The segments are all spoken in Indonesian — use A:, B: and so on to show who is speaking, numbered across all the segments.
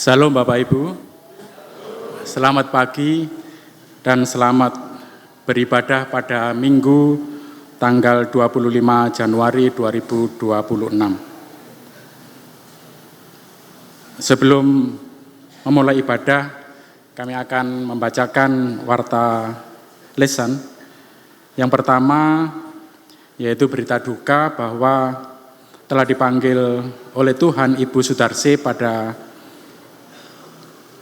A: Salam Bapak Ibu, selamat pagi dan selamat beribadah pada Minggu tanggal 25 Januari 2026. Sebelum memulai ibadah, kami akan membacakan warta lisan. Yang pertama yaitu berita duka bahwa telah dipanggil oleh Tuhan Ibu Sudarse pada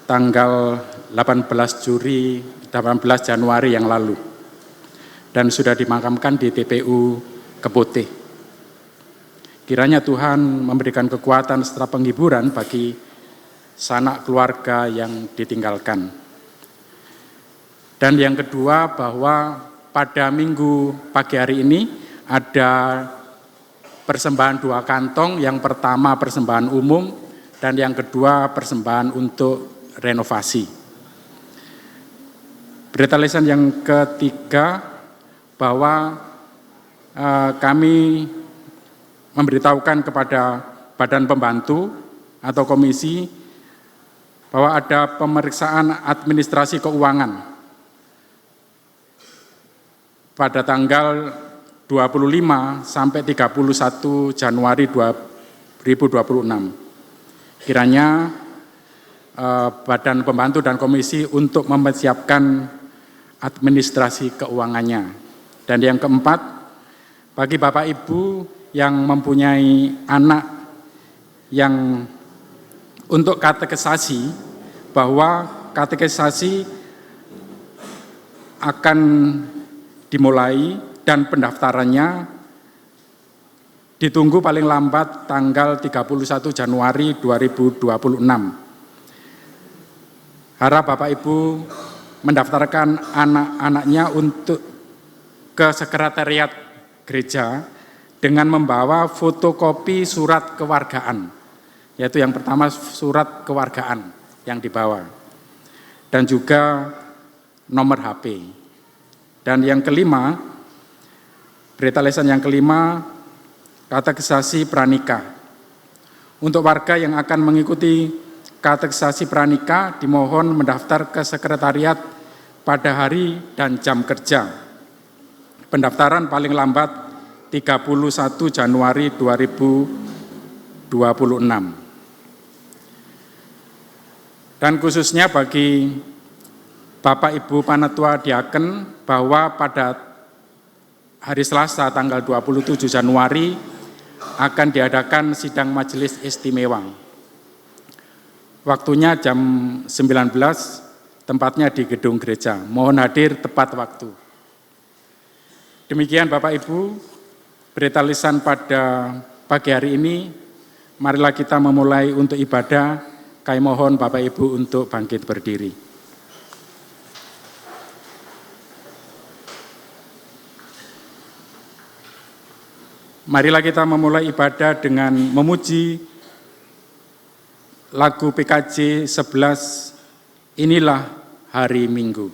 A: tanggal 18 Januari yang lalu dan sudah dimakamkan di TPU Keputih. Kiranya Tuhan memberikan kekuatan serta penghiburan bagi sanak keluarga yang ditinggalkan. Dan yang kedua bahwa pada minggu pagi hari ini ada persembahan 2 kantong, yang pertama persembahan umum dan yang kedua persembahan untuk renovasi. Berita lisan yang ketiga bahwa kami memberitahukan kepada badan pembantu atau komisi bahwa ada pemeriksaan administrasi keuangan pada tanggal 25 sampai 31 Januari 2026. Kiranya badan pembantu dan komisi untuk mempersiapkan administrasi keuangannya. Dan yang keempat, bagi Bapak Ibu yang mempunyai anak yang untuk katekisasi, bahwa katekisasi akan dimulai dan pendaftarannya ditunggu paling lambat tanggal 31 Januari 2026. Harap Bapak Ibu mendaftarkan anak-anaknya untuk ke sekretariat gereja dengan membawa fotokopi surat kewargaan, yaitu yang pertama surat kewargaan yang dibawa, dan juga nomor HP. Dan yang kelima, berita lisan yang kelima, katekisasi pranikah. Untuk warga yang akan mengikuti katekisasi pranikah dimohon mendaftar ke sekretariat pada hari dan jam kerja. Pendaftaran paling lambat 31 Januari 2026. Dan khususnya bagi Bapak Ibu Panatua Diaken bahwa pada hari Selasa tanggal 27 Januari akan diadakan sidang majelis istimewa. Waktunya jam 19, tempatnya di gedung gereja. Mohon hadir tepat waktu. Demikian Bapak Ibu, berita lisan pada pagi hari ini. Marilah kita memulai untuk ibadah. Kami mohon Bapak Ibu untuk bangkit berdiri. Marilah kita memulai ibadah dengan memuji lagu PKJ 11, Inilah Hari Minggu.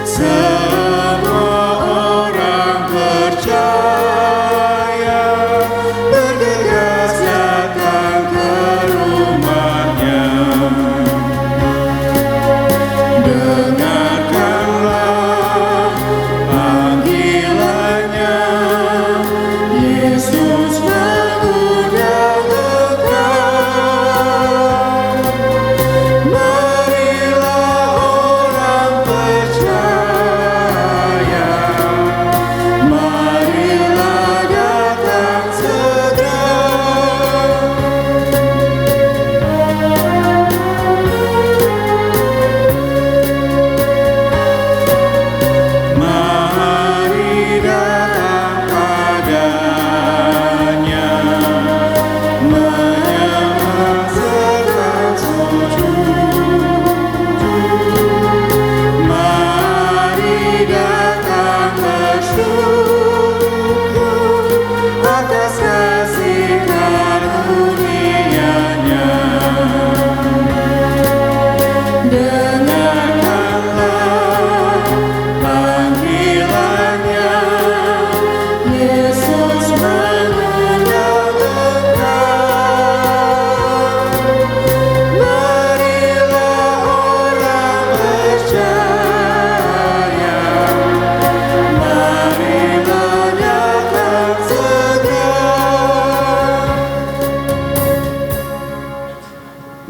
B: Semua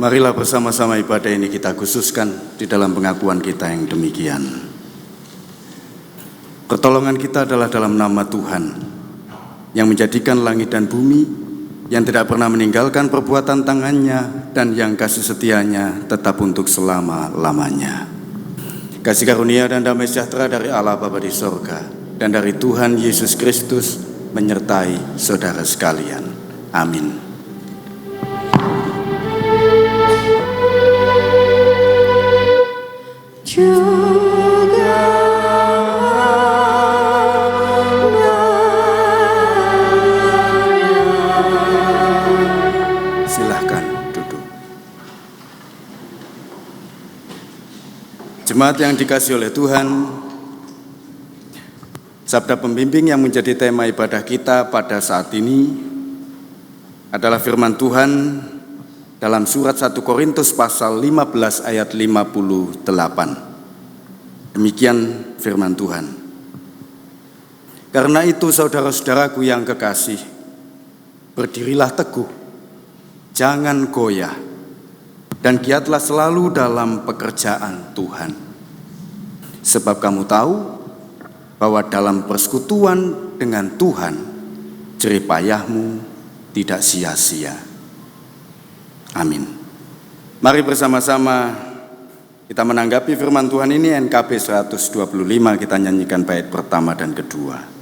B: Marilah bersama-sama ibadah ini kita khususkan di dalam pengakuan kita yang demikian. Pertolongan kita adalah dalam nama Tuhan yang menjadikan langit dan bumi, yang tidak pernah meninggalkan perbuatan tangannya, dan yang kasih setianya tetap untuk selama-lamanya. Kasih karunia dan damai sejahtera dari Allah Bapa di sorga dan dari Tuhan Yesus Kristus menyertai saudara sekalian. Amin. Silahkan duduk. Jemaat yang dikasihi oleh Tuhan, sabda pembimbing yang menjadi tema ibadah kita pada saat ini adalah firman Tuhan dalam surat 1 Korintus pasal 15 ayat 58. Demikian firman Tuhan. Karena itu saudara-saudaraku yang kekasih, berdirilah teguh, jangan goyah, dan giatlah selalu dalam pekerjaan Tuhan. Sebab kamu tahu bahwa dalam persekutuan dengan Tuhan, jerih payahmu tidak sia-sia. Amin. Mari bersama-sama kita menanggapi firman Tuhan ini. NKB 125, kita nyanyikan bait pertama dan kedua.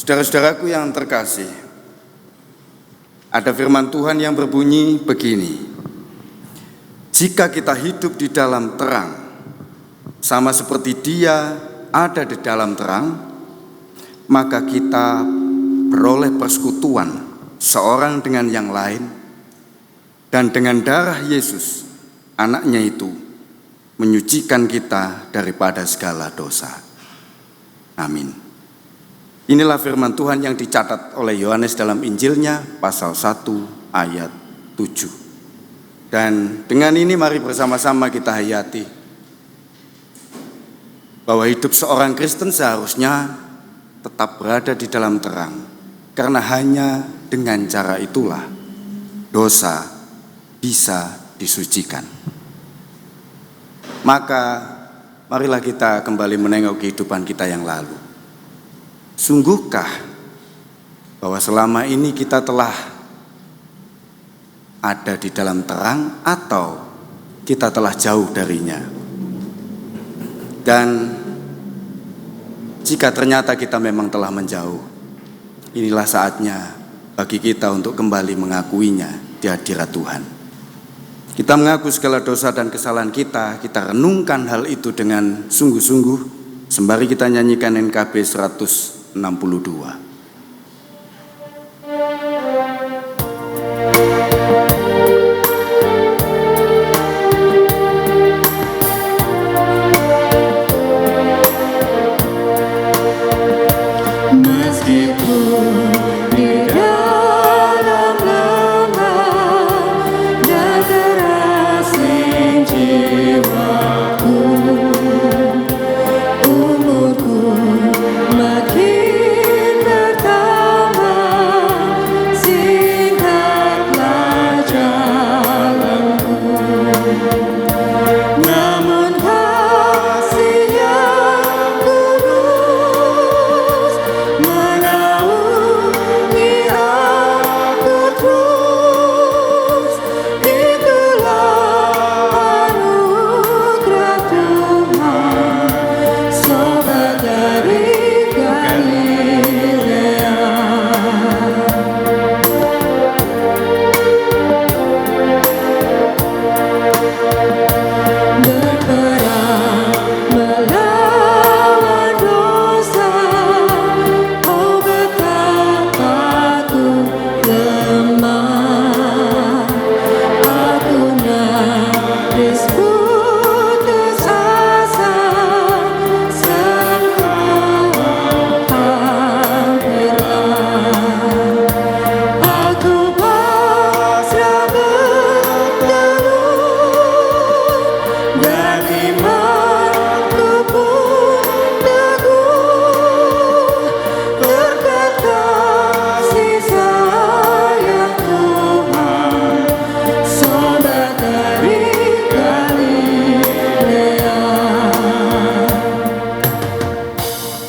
B: Saudara-saudaraku yang terkasih, ada firman Tuhan yang berbunyi begini: jika kita hidup di dalam terang, sama seperti Dia ada di dalam terang, maka kita beroleh persekutuan seorang dengan yang lain, dan dengan darah Yesus, anaknya itu, menyucikan kita daripada segala dosa. Amin. Inilah firman Tuhan yang dicatat oleh Yohanes dalam Injilnya pasal 1 ayat 7. Dan dengan ini mari bersama-sama kita hayati bahwa hidup seorang Kristen seharusnya tetap berada di dalam terang, karena hanya dengan cara itulah dosa bisa disucikan. Maka marilah kita kembali menengok kehidupan kita yang lalu. Sungguhkah bahwa selama ini kita telah ada di dalam terang, atau kita telah jauh darinya? Dan jika ternyata kita memang telah menjauh, inilah saatnya bagi kita untuk kembali mengakuinya di hadirat Tuhan. Kita mengaku segala dosa dan kesalahan kita renungkan hal itu dengan sungguh-sungguh. Sembari kita nyanyikan NKB 162.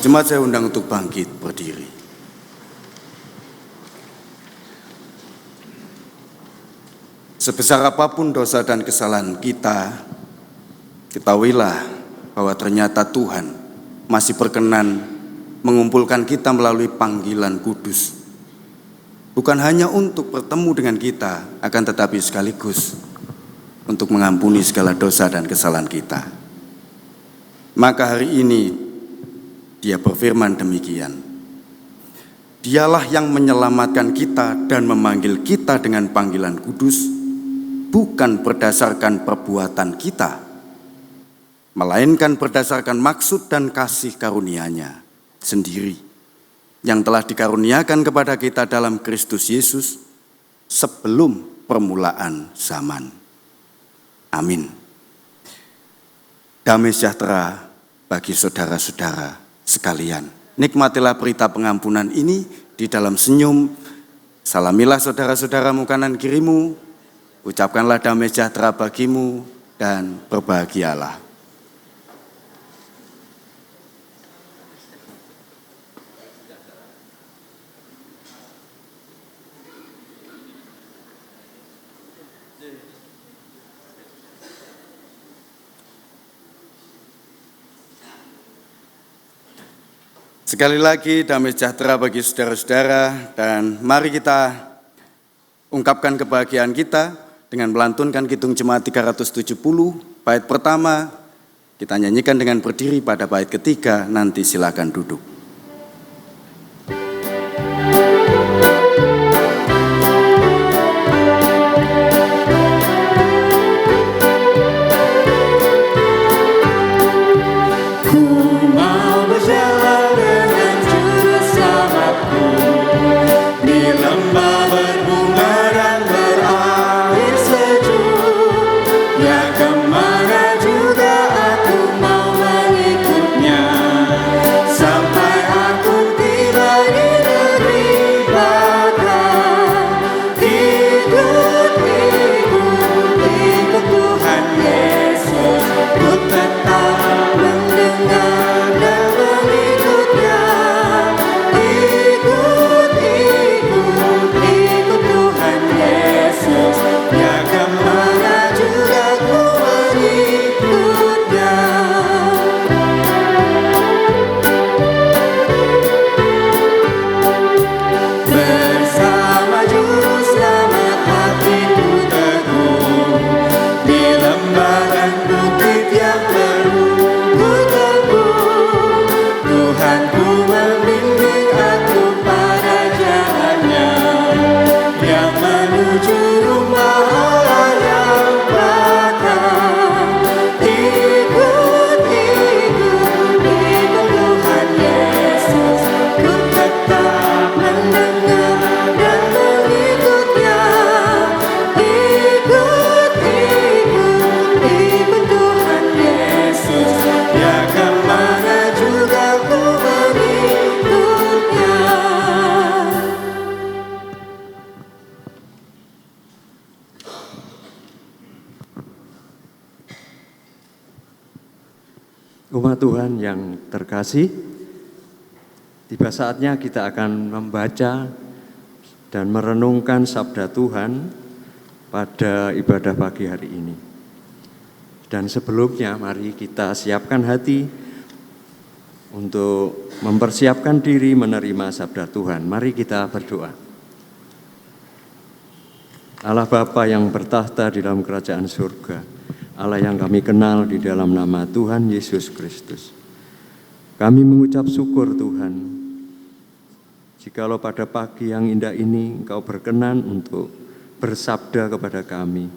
B: Jemaat saya undang untuk bangkit berdiri. Sebesar apapun dosa dan kesalahan kita, ketahuilah bahwa ternyata Tuhan masih berkenan mengumpulkan kita melalui panggilan kudus. Bukan hanya untuk bertemu dengan kita, akan tetapi sekaligus untuk mengampuni segala dosa dan kesalahan kita. Maka hari ini Dia berfirman demikian. Dialah yang menyelamatkan kita dan memanggil kita dengan panggilan kudus, bukan berdasarkan perbuatan kita, melainkan berdasarkan maksud dan kasih karunia-Nya sendiri, yang telah dikaruniakan kepada kita dalam Kristus Yesus sebelum permulaan zaman. Amin. Damai sejahtera bagi saudara-saudara sekalian. Nikmatilah berita pengampunan ini di dalam senyum. Salamilah saudara-saudaramu kanan kirimu. Ucapkanlah damai sejahtera bagimu dan berbahagialah. Sekali lagi damai sejahtera bagi saudara-saudara, dan mari kita ungkapkan kebahagiaan kita dengan melantunkan Kidung Jemaat 370, bait pertama kita nyanyikan dengan berdiri, pada bait ketiga nanti silakan duduk.
C: Sampai Umat Tuhan yang terkasih, tiba saatnya kita akan membaca dan merenungkan sabda Tuhan pada ibadah pagi hari ini. Dan sebelumnya mari kita siapkan hati untuk mempersiapkan diri menerima sabda Tuhan. Mari kita berdoa. Allah Bapa yang bertahta di dalam kerajaan surga, Allah yang kami kenal di dalam nama Tuhan Yesus Kristus. Kami mengucap syukur Tuhan, jikalau pada pagi yang indah ini Engkau berkenan untuk bersabda kepada kami.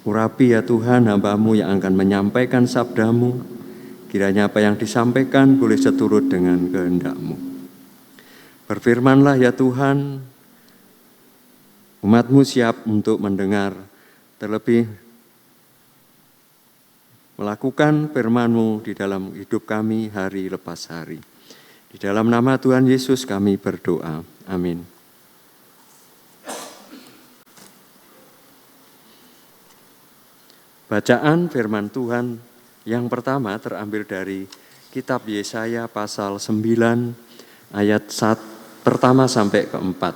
C: Urapi ya Tuhan hamba-Mu yang akan menyampaikan sabda-Mu, kiranya apa yang disampaikan boleh seturut dengan kehendak-Mu. Berfirmanlah ya Tuhan, umat-Mu siap untuk mendengar, terlebih melakukan firman-Mu di dalam hidup kami hari lepas hari. Di dalam nama Tuhan Yesus kami berdoa. Amin. Bacaan firman Tuhan yang pertama terambil dari kitab Yesaya pasal 9 ayat pertama sampai keempat.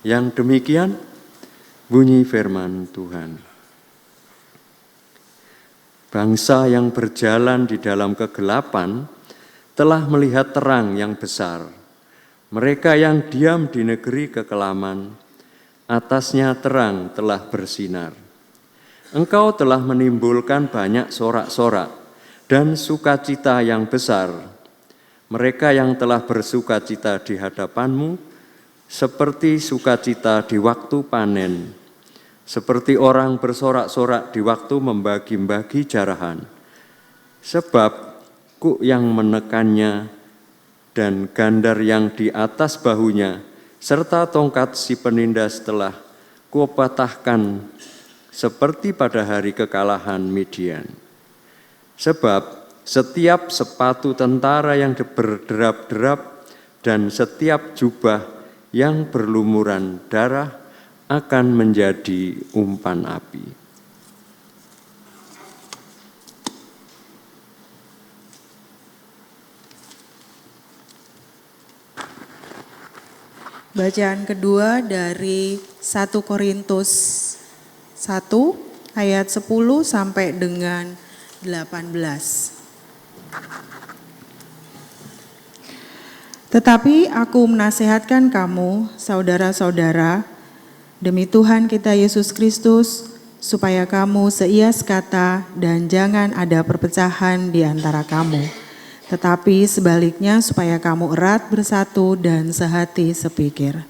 C: Yang demikian bunyi firman Tuhan. Bangsa yang berjalan di dalam kegelapan telah melihat terang yang besar. Mereka yang diam di negeri kekelaman, atasnya terang telah bersinar. Engkau telah menimbulkan banyak sorak-sorak dan sukacita yang besar. Mereka yang telah bersukacita di hadapan-Mu, seperti sukacita di waktu panen, seperti orang bersorak-sorak di waktu membagi-bagi jarahan. Sebab kuk yang menekannya dan gandar yang di atas bahunya, serta tongkat si penindas telah kupatahkan seperti pada hari kekalahan Midian. Sebab setiap sepatu tentara yang berderap-derap dan setiap jubah yang berlumuran darah akan menjadi umpan api.
D: Bacaan kedua dari 1 Korintus 1 ayat 10 sampai dengan 18. Tetapi aku menasihatkan kamu, saudara-saudara, demi Tuhan kita Yesus Kristus, supaya kamu seias kata dan jangan ada perpecahan di antara kamu. Tetapi sebaliknya supaya kamu erat bersatu dan sehati sepikir.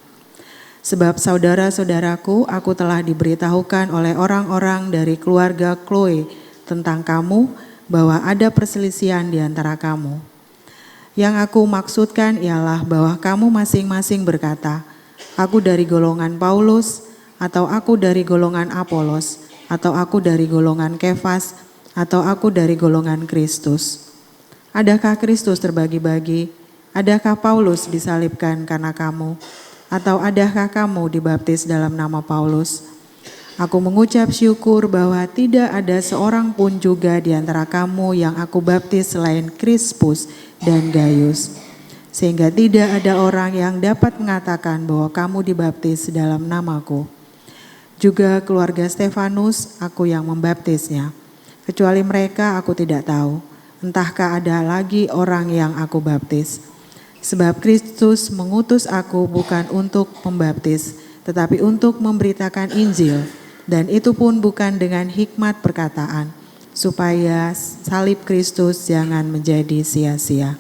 D: Sebab saudara-saudaraku, aku telah diberitahukan oleh orang-orang dari keluarga Chloe tentang kamu, bahwa ada perselisihan di antara kamu. Yang aku maksudkan ialah bahwa kamu masing-masing berkata, aku dari golongan Paulus, atau aku dari golongan Apolos, atau aku dari golongan Kefas, atau aku dari golongan Kristus. Adakah Kristus terbagi-bagi? Adakah Paulus disalibkan karena kamu? Atau adakah kamu dibaptis dalam nama Paulus? Aku mengucap syukur bahwa tidak ada seorang pun juga di antara kamu yang aku baptis selain Krispus dan Gaius. Sehingga tidak ada orang yang dapat mengatakan bahwa kamu dibaptis dalam namaku. Juga keluarga Stefanus, aku yang membaptisnya. Kecuali mereka aku tidak tahu, entahkah ada lagi orang yang aku baptis. Sebab Kristus mengutus aku bukan untuk membaptis, tetapi untuk memberitakan Injil, dan itu pun bukan dengan hikmat perkataan, supaya salib Kristus jangan menjadi sia-sia.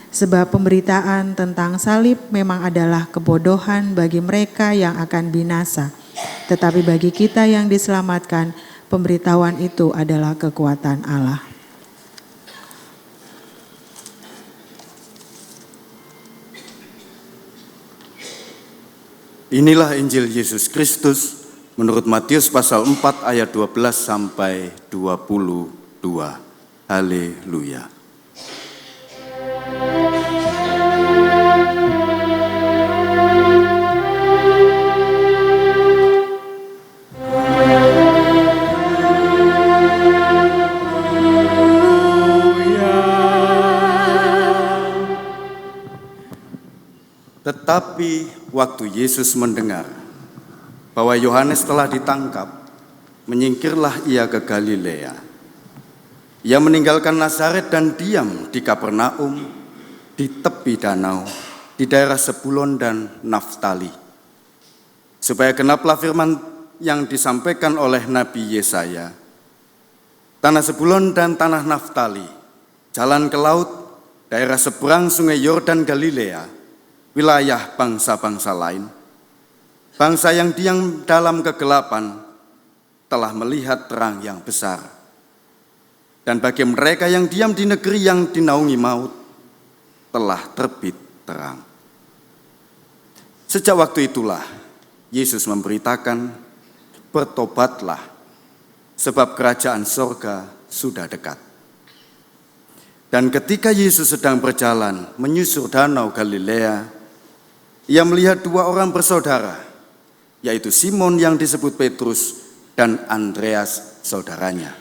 D: Sebab pemberitaan tentang salib memang adalah kebodohan bagi mereka yang akan binasa, tetapi bagi kita yang diselamatkan, pemberitahuan itu adalah kekuatan Allah.
B: Inilah Injil Yesus Kristus menurut Matius pasal 4 ayat 12 sampai 22. Haleluya. waktu Yesus mendengar bahwa Yohanes telah ditangkap, menyingkirlah ia ke Galilea. Ia meninggalkan Nazaret dan diam di Kapernaum, di tepi danau, di daerah Zebulon dan Naftali, supaya genaplah firman yang disampaikan oleh Nabi Yesaya. Tanah Zebulon dan tanah Naftali, jalan ke laut, daerah seberang sungai Yordan Galilea, wilayah bangsa-bangsa lain. Bangsa yang diam dalam kegelapan telah melihat terang yang besar. Dan bagi mereka yang diam di negeri yang dinaungi maut, telah terbit terang. Sejak waktu itulah Yesus memberitakan, bertobatlah, sebab kerajaan sorga sudah dekat. Dan ketika Yesus sedang berjalan menyusur danau Galilea, ia melihat dua orang bersaudara, yaitu Simon yang disebut Petrus dan Andreas saudaranya.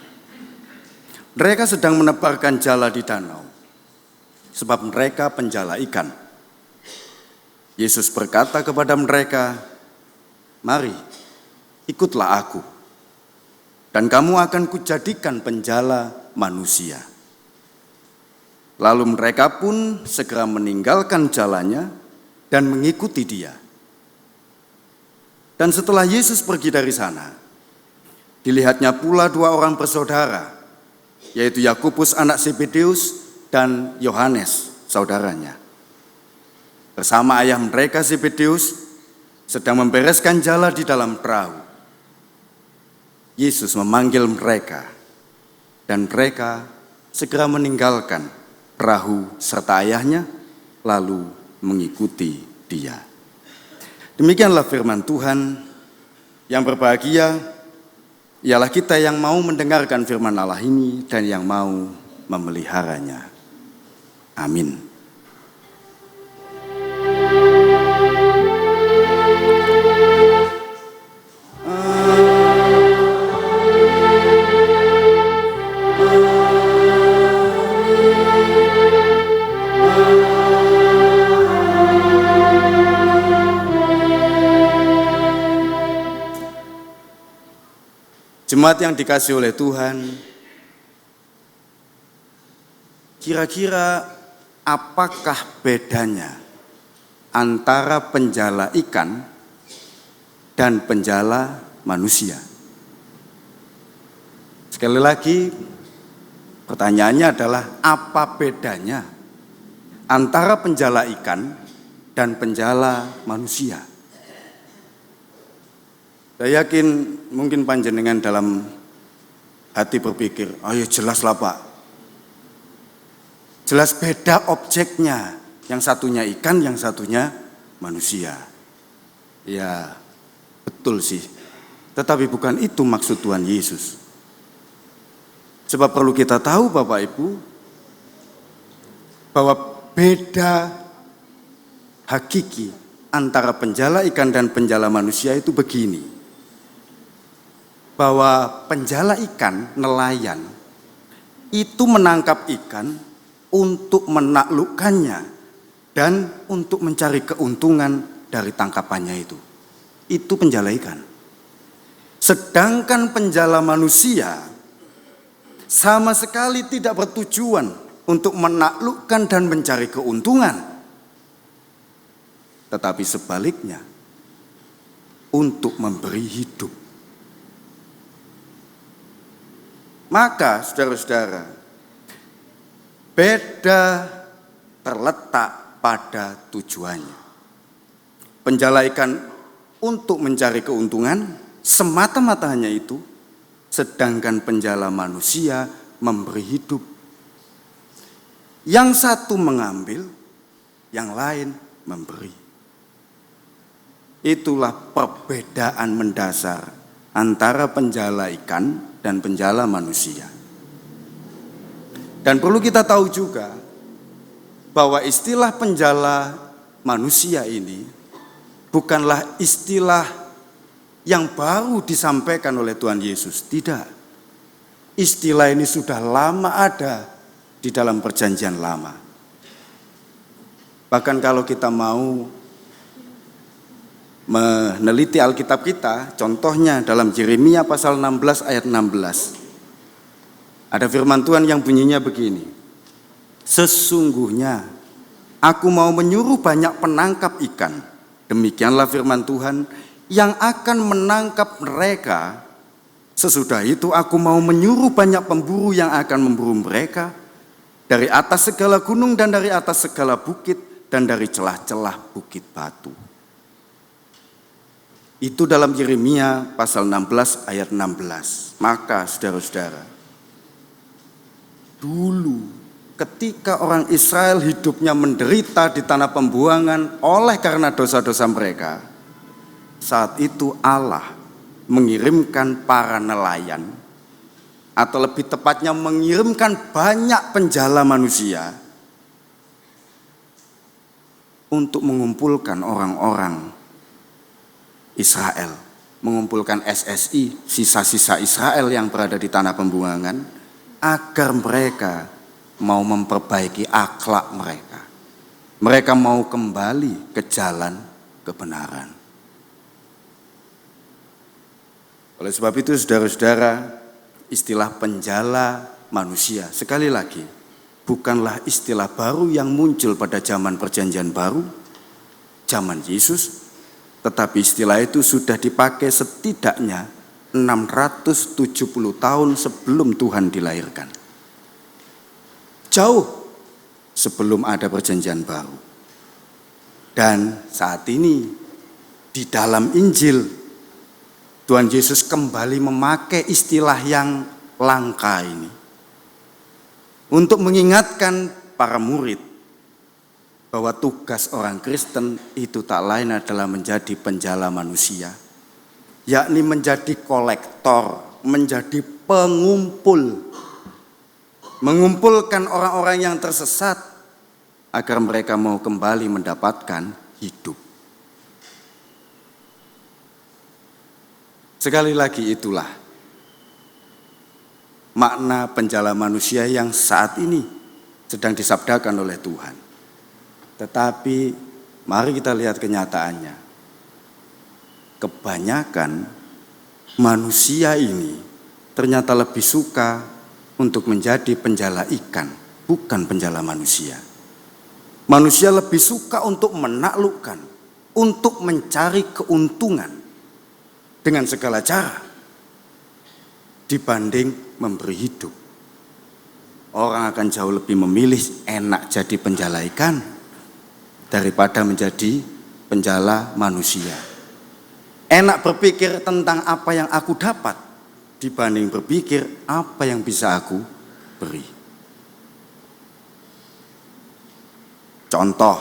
B: Mereka sedang menebarkan jala di danau, sebab mereka penjala ikan. Yesus berkata kepada mereka, "Mari, ikutlah aku, dan kamu akan kujadikan penjala manusia." Lalu mereka pun segera meninggalkan jalannya dan mengikuti dia. Dan setelah Yesus pergi dari sana, dilihatnya pula dua orang bersaudara, yaitu Yakobus anak Zebedeus dan Yohanes saudaranya. Bersama ayah mereka Zebedeus sedang membereskan jala di dalam perahu. Yesus memanggil mereka, dan mereka segera meninggalkan perahu serta ayahnya, lalu mengikuti dia. Demikianlah firman Tuhan. Yang berbahagia ialah kita yang mau mendengarkan firman Allah ini dan yang mau memeliharanya. Amin. Jemaat yang dikasihi oleh Tuhan, kira-kira apakah bedanya antara penjala ikan dan penjala manusia? Sekali lagi, pertanyaannya adalah apa bedanya antara penjala ikan dan penjala manusia? Saya yakin mungkin panjenengan dalam hati berpikir, ayo jelaslah Pak. Jelas beda objeknya, yang satunya ikan, yang satunya manusia. Ya, betul sih. Tetapi bukan itu maksud Tuhan Yesus. Sebab perlu kita tahu Bapak Ibu, bahwa beda hakiki antara penjala ikan dan penjala manusia itu begini. Bahwa penjala ikan, nelayan, itu menangkap ikan untuk menaklukkannya dan untuk mencari keuntungan dari tangkapannya itu. Itu penjala ikan. Sedangkan penjala manusia sama sekali tidak bertujuan untuk menaklukkan dan mencari keuntungan. Tetapi sebaliknya, untuk memberi hidup. Maka saudara-saudara, beda terletak pada tujuannya. Penjala ikan untuk mencari keuntungan semata-mata hanya itu, sedangkan penjala manusia memberi hidup. Yang satu mengambil, yang lain memberi. Itulah perbedaan mendasar antara penjala ikan dan penjala manusia. Dan perlu kita tahu juga bahwa istilah penjala manusia ini bukanlah istilah yang baru disampaikan oleh Tuhan Yesus. Tidak. Istilah ini sudah lama ada di dalam perjanjian lama. Bahkan kalau kita mau meneliti Alkitab kita, contohnya dalam Yeremia pasal 16 ayat 16. Ada firman Tuhan yang bunyinya begini. Sesungguhnya aku mau menyuruh banyak penangkap ikan. Demikianlah firman Tuhan yang akan menangkap mereka. Sesudah itu aku mau menyuruh banyak pemburu yang akan memburu mereka dari atas segala gunung dan dari atas segala bukit dan dari celah-celah bukit batu. Itu dalam Yeremia pasal 16 ayat 16. Maka saudara-saudara, dulu ketika orang Israel hidupnya menderita di tanah pembuangan oleh karena dosa-dosa mereka, saat itu Allah mengirimkan para nelayan, atau lebih tepatnya mengirimkan banyak penjala manusia untuk mengumpulkan orang-orang Israel, mengumpulkan SSI, sisa-sisa Israel yang berada di tanah pembuangan, agar mereka mau memperbaiki akhlak mereka. Mereka mau kembali ke jalan kebenaran. Oleh sebab itu saudara-saudara, istilah penjala manusia, sekali lagi, bukanlah istilah baru yang muncul pada zaman Perjanjian Baru, zaman Yesus, tetapi istilah itu sudah dipakai setidaknya 670 tahun sebelum Tuhan dilahirkan. Jauh sebelum ada Perjanjian Baru. Dan saat ini di dalam Injil, Tuhan Yesus kembali memakai istilah yang langka ini untuk mengingatkan para murid bahwa tugas orang Kristen itu tak lain adalah menjadi penjala manusia, yakni menjadi kolektor, menjadi pengumpul, mengumpulkan orang-orang yang tersesat agar mereka mau kembali mendapatkan hidup. Sekali lagi, itulah makna penjala manusia yang saat ini sedang disabdakan oleh Tuhan. Tetapi mari kita lihat kenyataannya. Kebanyakan manusia ini ternyata lebih suka untuk menjadi penjala ikan, bukan penjala manusia. Manusia lebih suka untuk menaklukkan, untuk mencari keuntungan dengan segala cara dibanding memberi hidup. Orang akan jauh lebih memilih enak jadi penjala ikan daripada menjadi penjala manusia. Enak berpikir tentang apa yang aku dapat dibanding berpikir apa yang bisa aku beri. Contoh,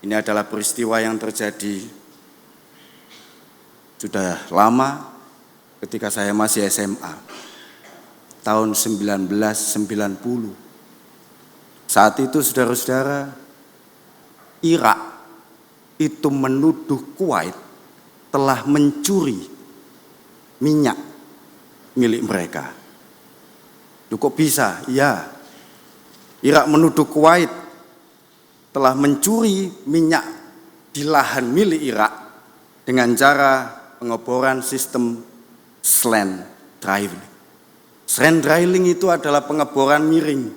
B: ini adalah peristiwa yang terjadi sudah lama ketika saya masih SMA, tahun 1990. Saat itu saudara-saudara, Irak itu menuduh Kuwait telah mencuri minyak milik mereka. Kok bisa? Ya, Irak menuduh Kuwait telah mencuri minyak di lahan milik Irak dengan cara pengeboran sistem slant drilling. Slant drilling itu adalah pengeboran miring.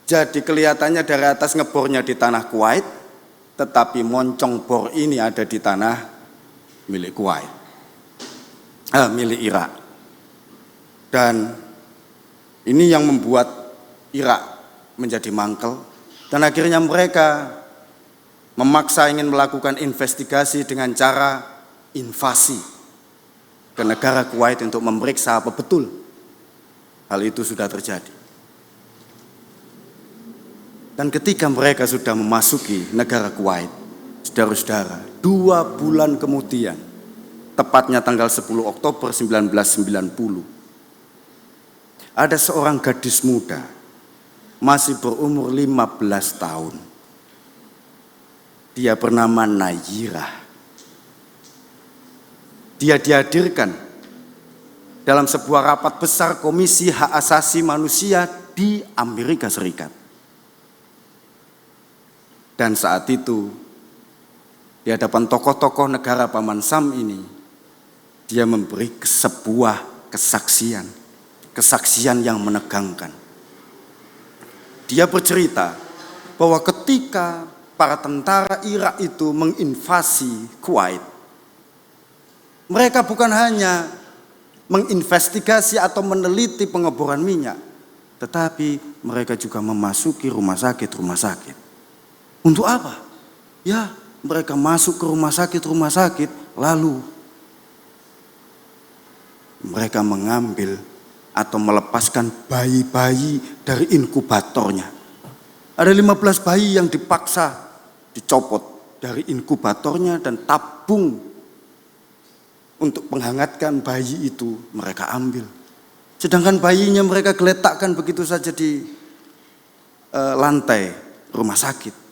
B: Jadi kelihatannya dari atas ngebornya di tanah Kuwait, tetapi moncong bor ini ada di tanah milik Kuwait, milik Irak. Dan ini yang membuat Irak menjadi mangkel. Dan akhirnya mereka memaksa ingin melakukan investigasi dengan cara invasi ke negara Kuwait untuk memeriksa apa betul hal itu sudah terjadi. Dan ketika mereka sudah memasuki negara Kuwait, saudara-saudara, 2 bulan kemudian, tepatnya tanggal 10 Oktober 1990, ada seorang gadis muda, masih berumur 15 tahun. Dia bernama Nayirah. Dia dihadirkan dalam sebuah rapat besar Komisi Hak Asasi Manusia di Amerika Serikat. Dan saat itu di hadapan tokoh-tokoh negara Paman Sam ini, dia memberi sebuah kesaksian yang menegangkan. Dia bercerita bahwa ketika para tentara Irak itu menginvasi Kuwait, mereka bukan hanya menginvestigasi atau meneliti pengeboran minyak, tetapi mereka juga memasuki rumah sakit. Untuk apa? Ya, mereka masuk ke rumah sakit, lalu mereka mengambil atau melepaskan bayi-bayi dari inkubatornya. Ada 15 bayi yang dipaksa dicopot dari inkubatornya dan tabung untuk menghangatkan bayi itu mereka ambil. Sedangkan bayinya mereka geletakkan begitu saja di lantai rumah sakit.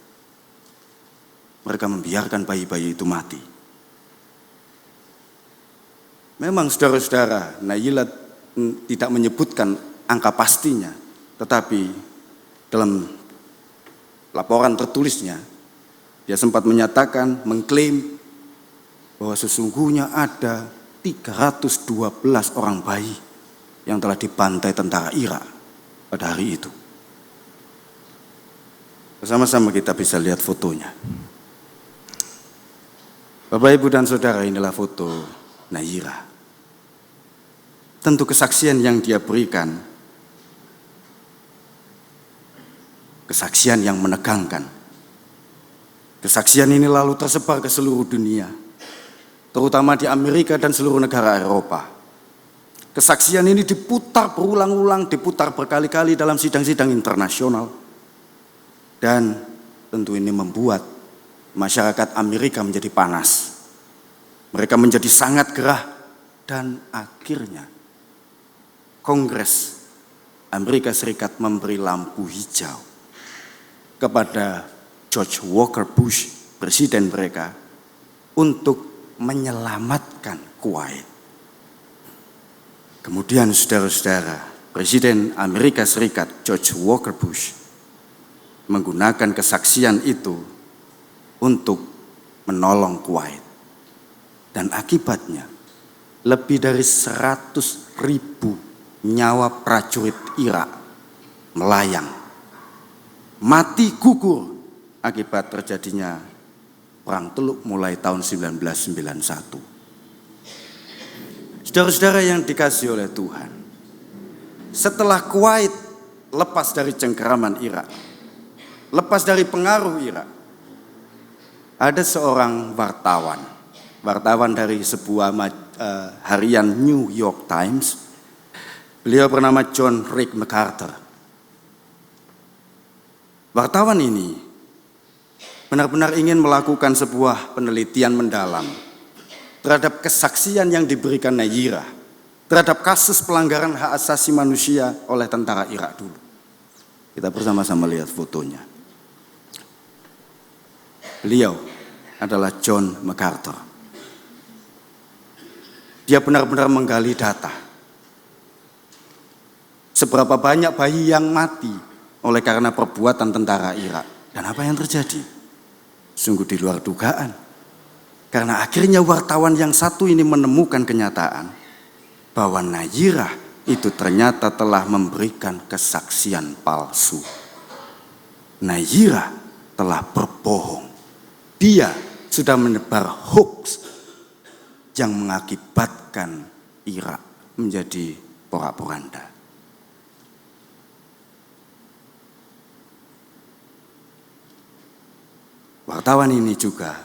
B: Mereka membiarkan bayi-bayi itu mati. Memang saudara-saudara, Naila tidak menyebutkan angka pastinya, tetapi dalam laporan tertulisnya, dia sempat menyatakan, mengklaim bahwa sesungguhnya ada 312 orang bayi yang telah dibantai tentara Irak pada hari itu. Bersama-sama kita bisa lihat fotonya. Bapak, Ibu, dan Saudara, inilah foto Naira. Tentu kesaksian yang dia berikan, kesaksian yang menegangkan. Kesaksian ini lalu tersebar ke seluruh dunia, terutama di Amerika dan seluruh negara Eropa. Kesaksian ini diputar berulang-ulang, diputar berkali-kali dalam sidang-sidang internasional. Dan tentu ini membuat masyarakat Amerika menjadi panas. Mereka menjadi sangat gerah dan akhirnya Kongres Amerika Serikat memberi lampu hijau kepada George Walker Bush, presiden mereka, untuk menyelamatkan Kuwait. Kemudian saudara-saudara, Presiden Amerika Serikat George Walker Bush menggunakan kesaksian itu untuk menolong Kuwait. Dan akibatnya lebih dari 100.000 nyawa prajurit Irak melayang, mati gugur akibat terjadinya Perang Teluk mulai tahun 1991. Saudara-saudara yang dikasihi oleh Tuhan, setelah Kuwait lepas dari cengkeraman Irak, lepas dari pengaruh Irak, ada seorang wartawan dari sebuah harian New York Times. Beliau bernama John Rick MacArthur. Wartawan ini benar-benar ingin melakukan sebuah penelitian mendalam terhadap kesaksian yang diberikan Naira terhadap kasus pelanggaran hak asasi manusia oleh tentara Irak dulu. Kita bersama-sama lihat fotonya. Beliau adalah John MacArthur. Dia benar-benar menggali data. Seberapa banyak bayi yang mati oleh karena perbuatan tentara Irak. Dan apa yang terjadi? Sungguh di luar dugaan. Karena akhirnya wartawan yang satu ini menemukan kenyataan bahwa Naira itu ternyata telah memberikan kesaksian palsu. Naira telah berbohong. Dia sudah menebar hoax yang mengakibatkan Irak menjadi porak-poranda. Wartawan ini juga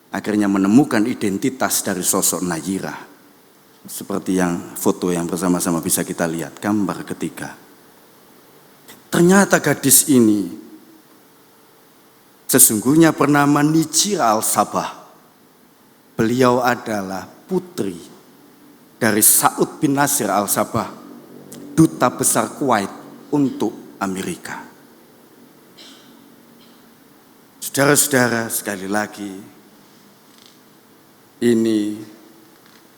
B: akhirnya menemukan identitas dari sosok Naira. Seperti yang foto yang bersama-sama bisa kita lihat, gambar ketiga. Ternyata gadis ini sesungguhnya bernama Nijira Al-Sabah. Beliau adalah putri dari Saud bin Nasir Al-Sabah, duta besar Kuwait untuk Amerika. Saudara-saudara, sekali lagi, ini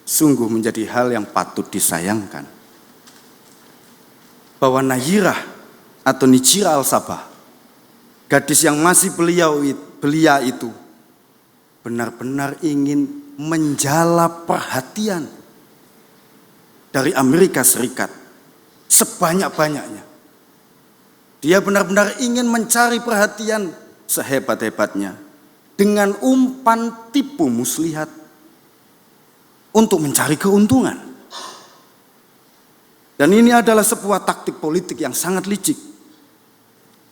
B: sungguh menjadi hal yang patut disayangkan. Bahwa Naira atau Nijira Al-Sabah, gadis yang masih belia itu, benar-benar ingin menjala perhatian dari Amerika Serikat sebanyak-banyaknya. Dia benar-benar ingin mencari perhatian sehebat-hebatnya dengan umpan tipu muslihat untuk mencari keuntungan. Dan ini adalah sebuah taktik politik yang sangat licik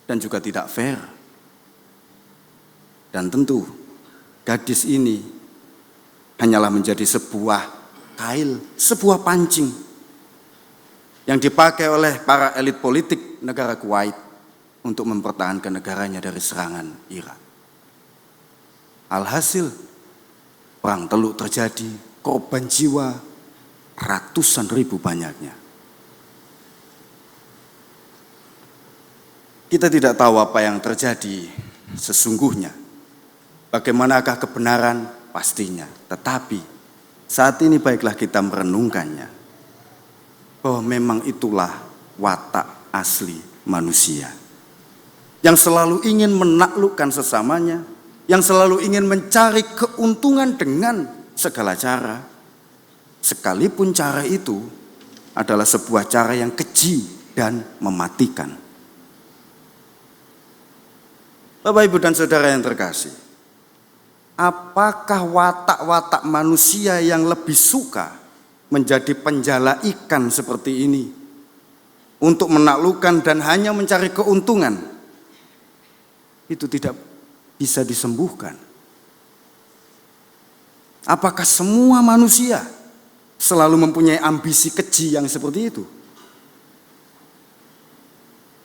B: dan juga tidak fair. Dan tentu gadis ini hanyalah menjadi sebuah kail, sebuah pancing yang dipakai oleh para elit politik negara Kuwait untuk mempertahankan negaranya dari serangan Irak. Alhasil, perang Teluk terjadi, korban jiwa ratusan ribu banyaknya. Kita tidak tahu apa yang terjadi sesungguhnya. Bagaimanakah kebenaran? Pastinya. Tetapi saat ini baiklah kita merenungkannya, bahwa memang itulah watak asli manusia, yang selalu ingin menaklukkan sesamanya, yang selalu ingin mencari keuntungan dengan segala cara, sekalipun cara itu adalah sebuah cara yang keji dan mematikan. Bapak, Ibu, dan Saudara yang terkasih, apakah watak-watak manusia yang lebih suka menjadi penjala ikan seperti ini untuk menaklukkan dan hanya mencari keuntungan? Itu tidak bisa disembuhkan. Apakah semua manusia selalu mempunyai ambisi keji yang seperti itu?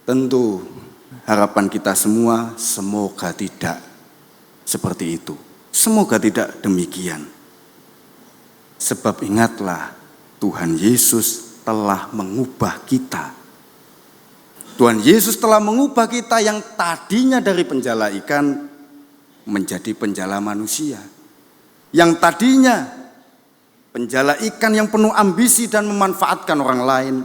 B: Tentu harapan kita semua semoga tidak seperti itu. Semoga tidak demikian. Sebab ingatlah, Tuhan Yesus telah mengubah kita. Tuhan Yesus telah mengubah kita yang tadinya dari penjala ikan menjadi penjala manusia. Yang tadinya penjala ikan yang penuh ambisi dan memanfaatkan orang lain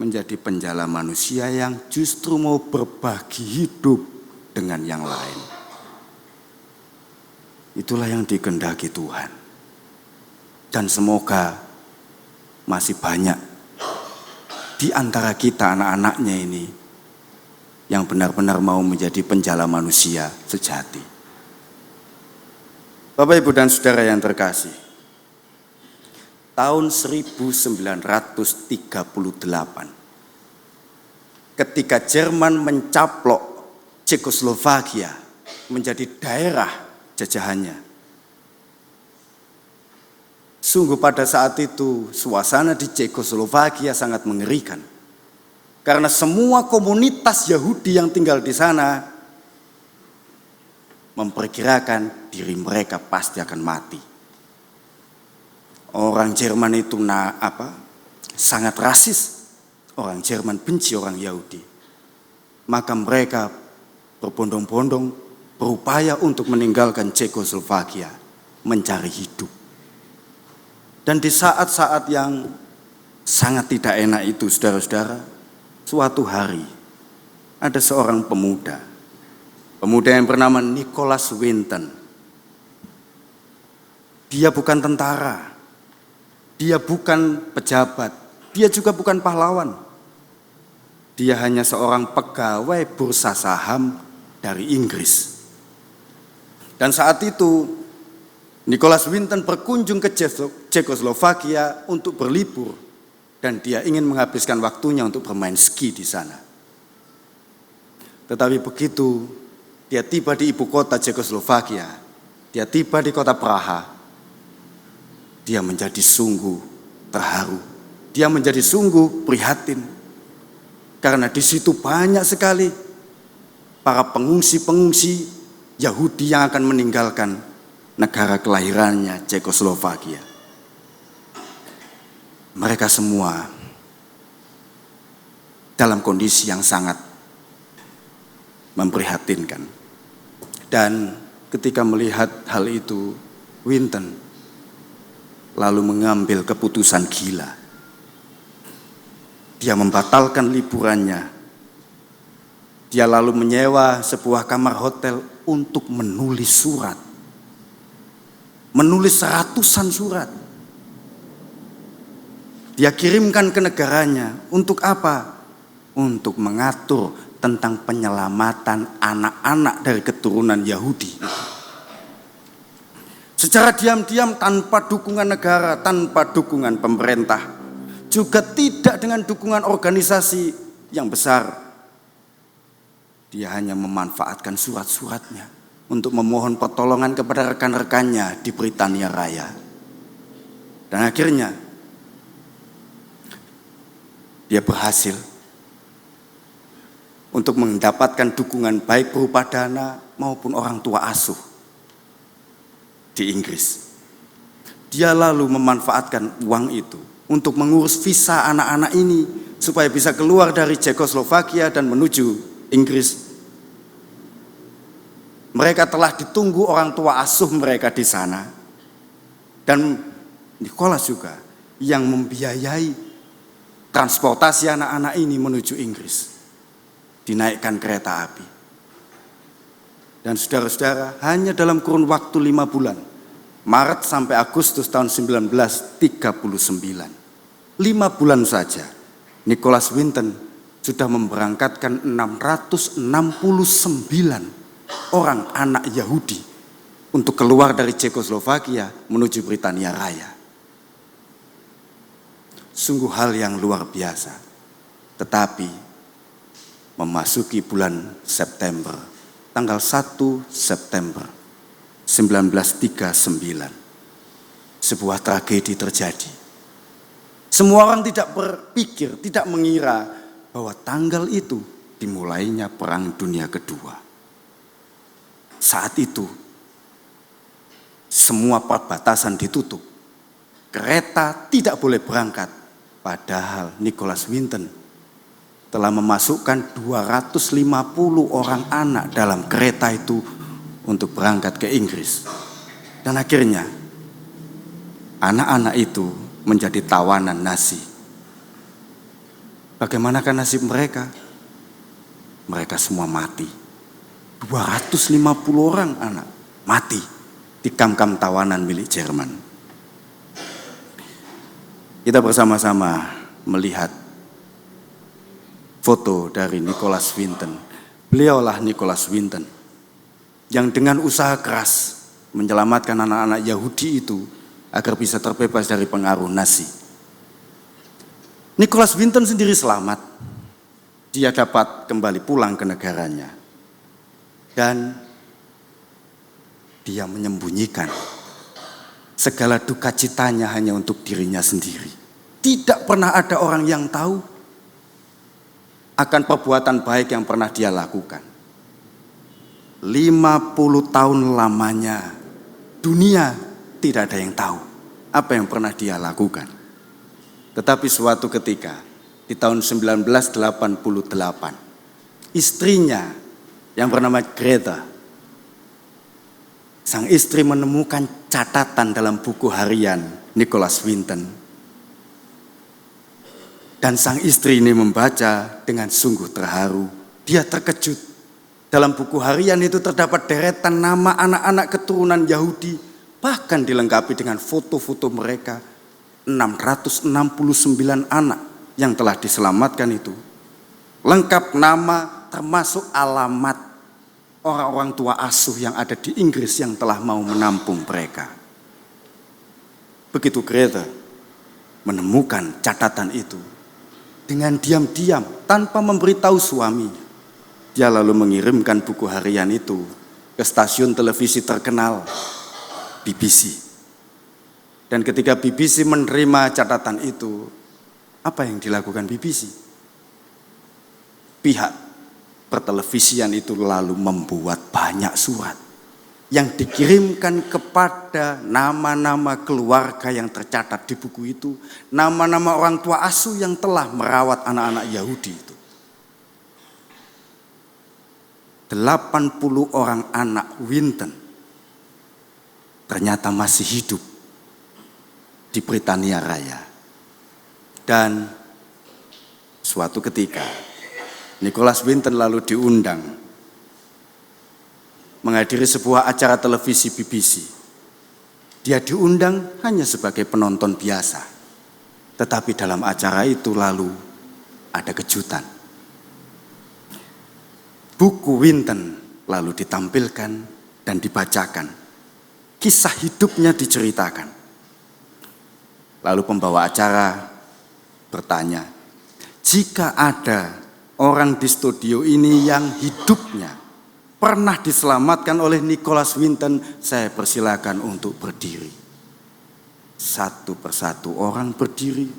B: menjadi penjala manusia yang justru mau berbagi hidup dengan yang lain. Itulah yang dikehendaki Tuhan. Dan semoga masih banyak di antara kita anak-anaknya ini yang benar-benar mau menjadi penjala manusia sejati. Bapak, Ibu, dan Saudara yang terkasih, tahun 1938, ketika Jerman mencaplok Cekoslovakia menjadi daerah jajahannya, sungguh pada saat itu suasana di Cekoslovakia sangat mengerikan. Karena semua komunitas Yahudi yang tinggal di sana memperkirakan diri mereka pasti akan mati. Orang Jerman itu sangat rasis. Orang Jerman benci orang Yahudi. Maka mereka berbondong-bondong berupaya untuk meninggalkan Cekoslovakia, mencari hidup. Dan di saat-saat yang sangat tidak enak itu, saudara-saudara, suatu hari ada seorang pemuda yang bernama Nicholas Winton. Dia bukan tentara, dia bukan pejabat, dia juga bukan pahlawan. Dia hanya seorang pegawai bursa saham dari Inggris. Dan saat itu Nicholas Winton berkunjung ke Cekoslovakia untuk berlibur, dan dia ingin menghabiskan waktunya untuk bermain ski di sana. Tetapi begitu dia tiba di ibu kota Cekoslovakia, dia tiba di kota Praha, dia menjadi sungguh terharu, dia menjadi sungguh prihatin, karena di situ banyak sekali para pengungsi-pengungsi Yahudi yang akan meninggalkan negara kelahirannya Cekoslovakia. Mereka semua dalam kondisi yang sangat memprihatinkan. Dan ketika melihat hal itu, Winton lalu mengambil keputusan gila. Dia membatalkan liburannya. Dia lalu menyewa sebuah kamar hotel untuk menulis surat menulis ratusan surat. Dia kirimkan ke negaranya. Untuk apa? Untuk mengatur tentang penyelamatan anak-anak dari keturunan Yahudi. Secara diam-diam, tanpa dukungan negara, tanpa dukungan pemerintah, juga tidak dengan dukungan organisasi yang besar. Dia hanya memanfaatkan surat-suratnya untuk memohon pertolongan kepada rekan-rekannya di Britania Raya. Dan akhirnya dia berhasil untuk mendapatkan dukungan baik berupa dana maupun orang tua asuh di Inggris. Dia lalu memanfaatkan uang itu untuk mengurus visa anak-anak ini supaya bisa keluar dari Cekoslovakia dan menuju Inggris. Mereka telah ditunggu orang tua asuh mereka di sana. Dan Nicholas juga yang membiayai transportasi anak-anak ini menuju Inggris. Dinaikkan kereta api. Dan saudara-saudara, hanya dalam kurun waktu 5 bulan, Maret sampai Agustus tahun 1939, 5 bulan saja, Nicholas Winton sudah memberangkatkan 669 orang anak Yahudi untuk keluar dari Cekoslovakia menuju Britania Raya. Sungguh hal yang luar biasa. Tetapi memasuki bulan September, tanggal 1 September 1939, sebuah tragedi terjadi. Semua orang tidak berpikir, tidak mengira bahwa tanggal itu dimulainya Perang Dunia Kedua. Saat itu, semua perbatasan ditutup. Kereta tidak boleh berangkat. Padahal Nicholas Winton telah memasukkan 250 orang anak dalam kereta itu untuk berangkat ke Inggris. Dan akhirnya anak-anak itu menjadi tawanan Nazi. Bagaimanakah nasib mereka? Mereka semua mati. 250 orang anak mati di kamp-kamp tawanan milik Jerman. Kita bersama-sama melihat foto dari Nicholas Winton. Beliaulah Nicholas Winton yang dengan usaha keras menyelamatkan anak-anak Yahudi itu agar bisa terbebas dari pengaruh Nazi. Nicholas Winton sendiri selamat. Dia dapat kembali pulang ke negaranya. Dan dia menyembunyikan segala duka citanya hanya untuk dirinya sendiri. Tidak pernah ada orang yang tahu akan perbuatan baik yang pernah dia lakukan. 50 tahun lamanya dunia tidak ada yang tahu apa yang pernah dia lakukan. Tetapi suatu ketika di tahun 1988, istrinya yang bernama Greta, sang istri menemukan catatan dalam buku harian Nicholas Winton. Dan sang istri ini membaca dengan sungguh terharu. Dia terkejut. Dalam buku harian itu terdapat deretan nama anak-anak keturunan Yahudi. Bahkan dilengkapi dengan foto-foto mereka. 669 anak yang telah diselamatkan itu. Lengkap nama termasuk alamat orang-orang tua asuh yang ada di Inggris yang telah mau menampung mereka. Begitu Greta menemukan catatan itu, dengan diam-diam tanpa memberitahu suaminya, dia lalu mengirimkan buku harian itu ke stasiun televisi terkenal BBC. Dan ketika BBC menerima catatan itu, apa yang dilakukan BBC? Pihak pertelevisian itu lalu membuat banyak surat yang dikirimkan kepada nama-nama keluarga yang tercatat di buku itu, nama-nama orang tua asuh yang telah merawat anak-anak Yahudi itu. 80 orang anak Winton ternyata masih hidup di Britania Raya. Dan suatu ketika Nicholas Winton lalu diundang menghadiri sebuah acara televisi BBC. Dia diundang hanya sebagai penonton biasa. Tetapi dalam acara itu lalu ada kejutan. Buku Winton lalu ditampilkan dan dibacakan. Kisah hidupnya diceritakan. Lalu pembawa acara bertanya, jika ada orang di studio ini yang hidupnya pernah diselamatkan oleh Nicholas Winton, saya persilakan untuk berdiri. Satu persatu orang berdiri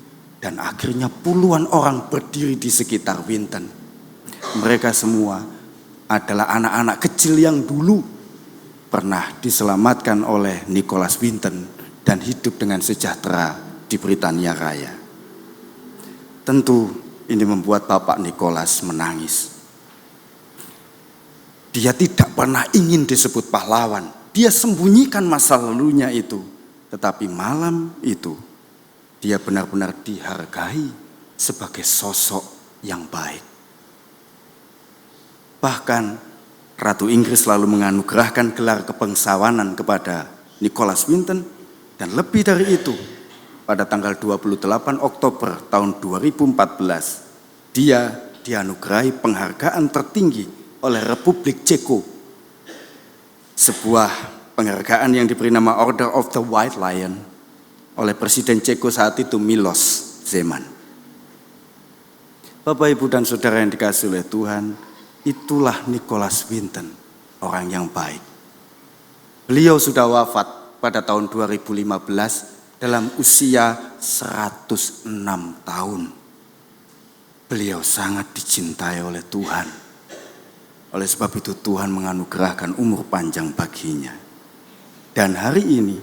B: dan akhirnya puluhan orang berdiri di sekitar Winton. Mereka semua adalah anak-anak kecil yang dulu pernah diselamatkan oleh Nicholas Winton dan hidup dengan sejahtera di Britania Raya. Tentu ini membuat Bapak Nicholas menangis. Dia tidak pernah ingin disebut pahlawan. Dia sembunyikan masa lalunya itu. Tetapi malam itu dia benar-benar dihargai sebagai sosok yang baik. Bahkan Ratu Inggris lalu menganugerahkan gelar kebangsawanan kepada Nicholas Winton, dan lebih dari itu, pada tanggal 28 Oktober tahun 2014, dia dianugerahi penghargaan tertinggi oleh Republik Ceko. Sebuah penghargaan yang diberi nama Order of the White Lion oleh Presiden Ceko saat itu Miloš Zeman. Bapak, Ibu, dan Saudara yang dikasihi oleh Tuhan, itulah Nicholas Winton, orang yang baik. Beliau sudah wafat pada tahun 2015 dalam usia 106 tahun. Beliau sangat dicintai oleh Tuhan. Oleh sebab itu Tuhan menganugerahkan umur panjang baginya. Dan hari ini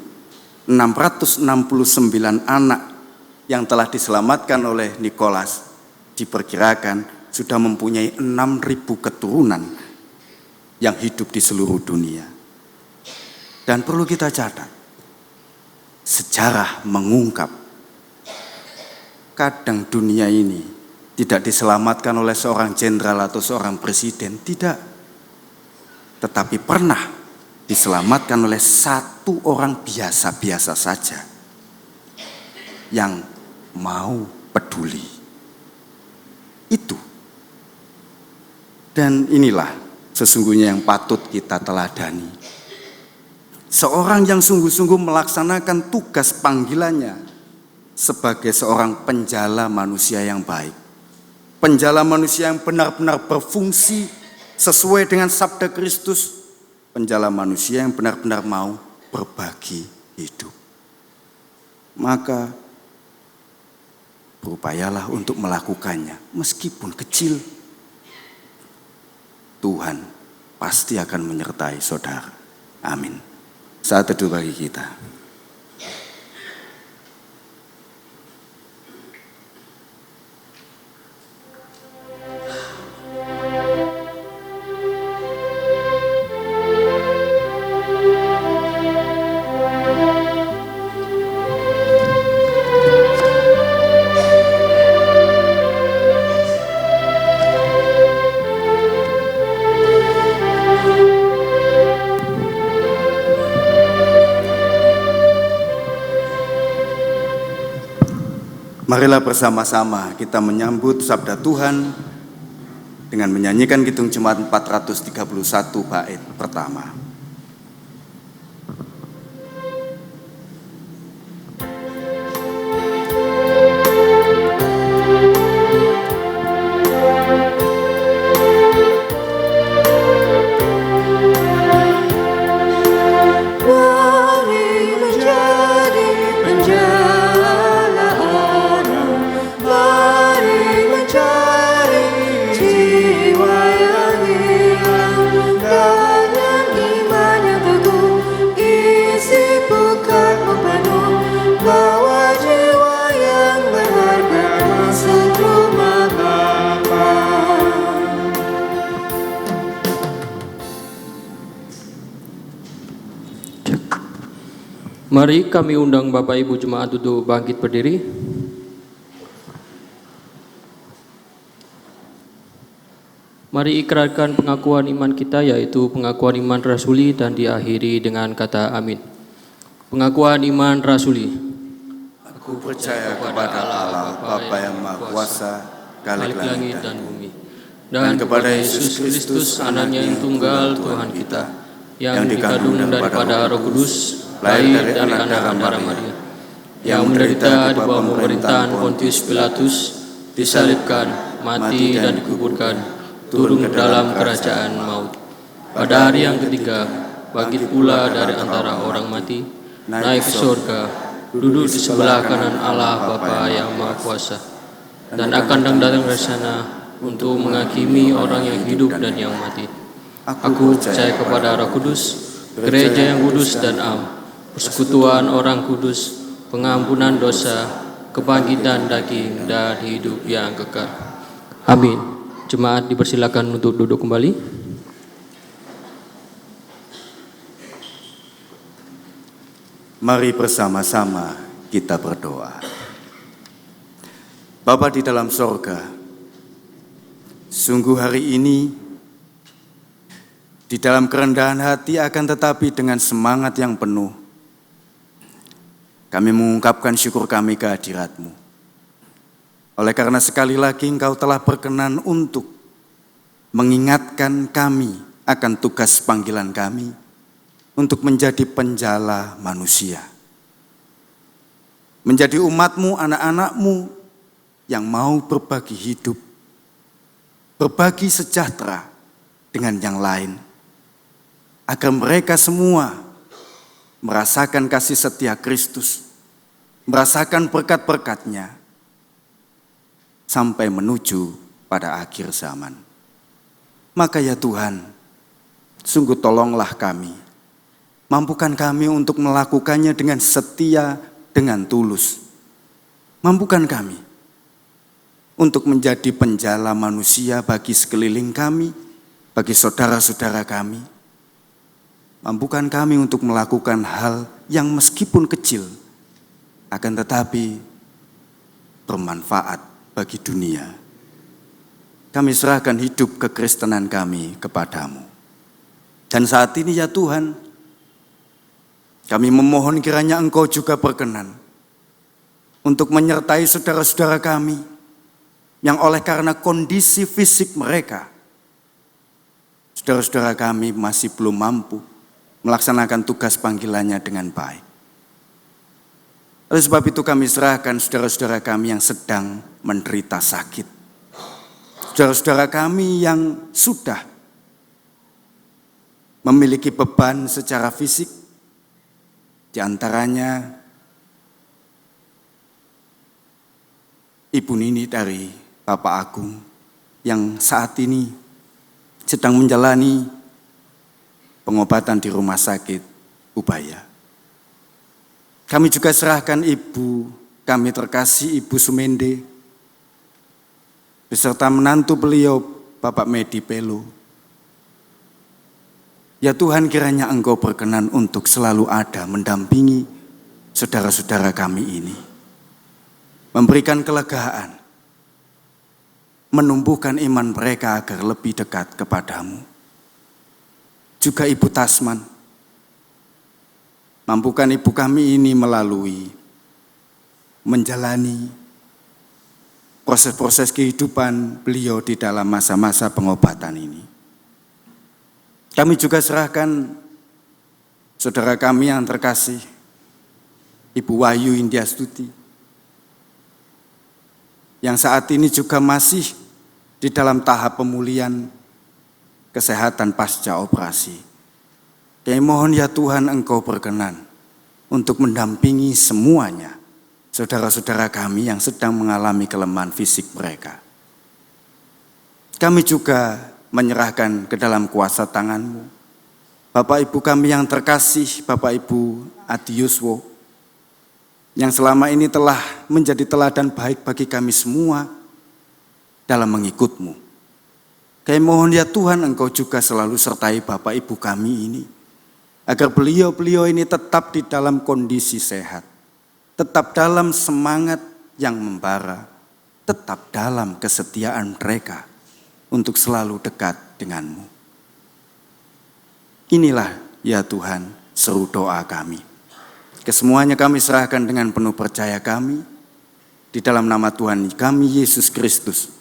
B: 669 anak yang telah diselamatkan oleh Nicholas diperkirakan sudah mempunyai 6.000 keturunan yang hidup di seluruh dunia. Dan perlu kita catat, sejarah mengungkap kadang dunia ini tidak diselamatkan oleh seorang jenderal atau seorang presiden, tidak. Tetapi pernah diselamatkan oleh satu orang biasa-biasa saja yang mau peduli. Itu. Dan inilah sesungguhnya yang patut kita teladani. Seorang yang sungguh-sungguh melaksanakan tugas panggilannya sebagai seorang penjala manusia yang baik. Penjala manusia yang benar-benar berfungsi sesuai dengan sabda Kristus. Penjala manusia yang benar-benar mau berbagi hidup. Maka berupayalah untuk melakukannya meskipun kecil. Tuhan pasti akan menyertai saudara. Amin. Saat teduh bagi kita. Marilah bersama-sama kita menyambut sabda Tuhan dengan menyanyikan Kidung Jemaat 431 bait pertama.
E: Mari kami undang Bapak Ibu Jemaat untuk bangkit berdiri. Mari ikrarkan pengakuan iman kita, yaitu pengakuan iman rasuli, dan diakhiri dengan kata amin. Pengakuan iman rasuli.
B: Aku percaya kepada Allah Bapa yang Maha Kuasa, Khalik langit dan bumi,
E: Dan kepada Yesus Kristus, anaknya yang tunggal Tuhan kita, yang dikandung daripada Roh Kudus, lahir dari anak darah Maria, yang menderita di bawah pemerintahan Pontius Pilatus, disalibkan, mati dan dikuburkan, turun ke dalam kerajaan maut. Pada hari yang ketiga, bangkit pula dari antara orang mati, naik ke surga, duduk di sebelah kanan Allah Bapa yang Maha Kuasa, dan akan datang dari sana untuk menghakimi orang yang hidup dan yang mati. Aku percaya kepada Roh Kudus, gereja yang kudus dan am, persekutuan orang kudus, pengampunan dosa, kebangkitan daging, dan hidup yang kekal. Amin. Jemaat dipersilakan untuk duduk kembali.
B: Mari bersama-sama kita berdoa. Bapa di dalam sorga, sungguh hari ini di dalam kerendahan hati akan tetapi dengan semangat yang penuh, kami mengungkapkan syukur kami ke hadirat-Mu. Oleh karena sekali lagi Engkau telah berkenan untuk mengingatkan kami akan tugas panggilan kami untuk menjadi penjala manusia. Menjadi umat-Mu, anak-anak-Mu yang mau berbagi hidup, berbagi sejahtera dengan yang lain, agar mereka semua merasakan kasih setia Kristus, merasakan berkat-berkat-Nya, sampai menuju pada akhir zaman. Maka ya Tuhan, sungguh tolonglah kami, mampukan kami untuk melakukannya dengan setia, dengan tulus. Mampukan kami untuk menjadi penjala manusia bagi sekeliling kami, bagi saudara-saudara kami. Mampukan kami untuk melakukan hal yang meskipun kecil, akan tetapi bermanfaat bagi dunia. Kami serahkan hidup kekristenan kami kepadamu. Dan saat ini ya Tuhan, kami memohon kiranya Engkau juga berkenan untuk menyertai saudara-saudara kami yang oleh karena kondisi fisik mereka, saudara-saudara kami masih belum mampu melaksanakan tugas panggilannya dengan baik. Oleh sebab itu kami serahkan saudara-saudara kami yang sedang menderita sakit, saudara-saudara kami yang sudah memiliki beban secara fisik, di antaranya Ibu Nini dari Bapak Agung yang saat ini sedang menjalani pengobatan di rumah sakit Ubaya. Kami juga serahkan Ibu kami terkasih Ibu Sumende beserta menantu beliau Bapak Medi Pelo. Ya Tuhan, kiranya Engkau berkenan untuk selalu ada mendampingi saudara-saudara kami ini, memberikan kelegaan, menumbuhkan iman mereka agar lebih dekat kepadamu. Juga Ibu Tasman, mampukan Ibu kami ini melalui menjalani proses-proses kehidupan beliau di dalam masa-masa pengobatan ini. Kami juga serahkan saudara kami yang terkasih, Ibu Wahyu Indiastuti, yang saat ini juga masih di dalam tahap pemulihan kesehatan pasca operasi. Kami mohon ya Tuhan, Engkau berkenan untuk mendampingi semuanya, saudara-saudara kami yang sedang mengalami kelemahan fisik mereka. Kami juga menyerahkan ke dalam kuasa tangan-Mu Bapak Ibu kami yang terkasih, Bapak Ibu Adi Yuswo, yang selama ini telah menjadi teladan baik bagi kami semua dalam mengikut-Mu. Kami mohon ya Tuhan, Engkau juga selalu sertai Bapak Ibu kami ini, agar beliau-beliau ini tetap di dalam kondisi sehat, tetap dalam semangat yang membara, tetap dalam kesetiaan mereka untuk selalu dekat dengan-Mu. Inilah ya Tuhan seru doa kami. Kesemuanya kami serahkan dengan penuh percaya kami di dalam nama Tuhan kami Yesus Kristus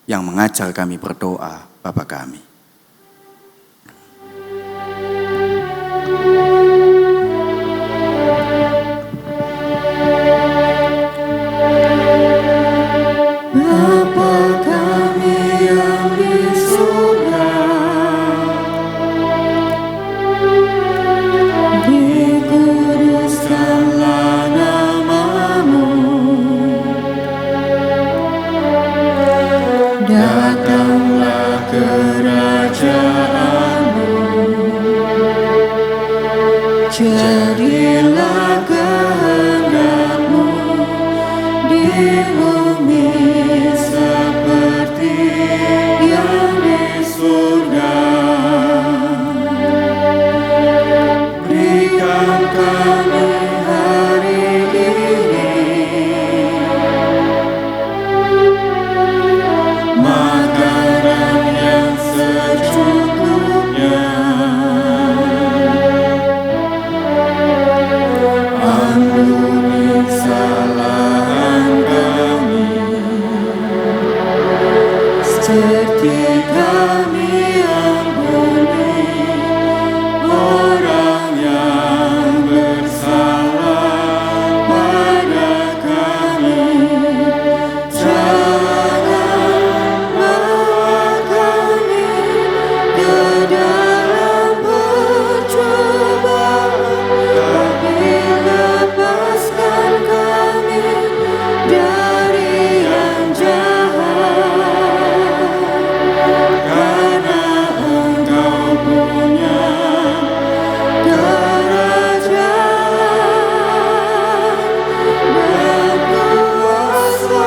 B: yang mengajar kami berdoa, Bapa kami.
F: Jadilah kehendak-Mu di bumi seperti yang di surga. Berikan kami hari ini makanan yang secukupnya. Ampuni kesalahan kami, seperti kami ampuni orang yang bersalah pada kami. Jangan bawa kami ke dalam percobaan, lepaskan kami dari yang jahat, karena Engkau punya kerajaan dan kuasa,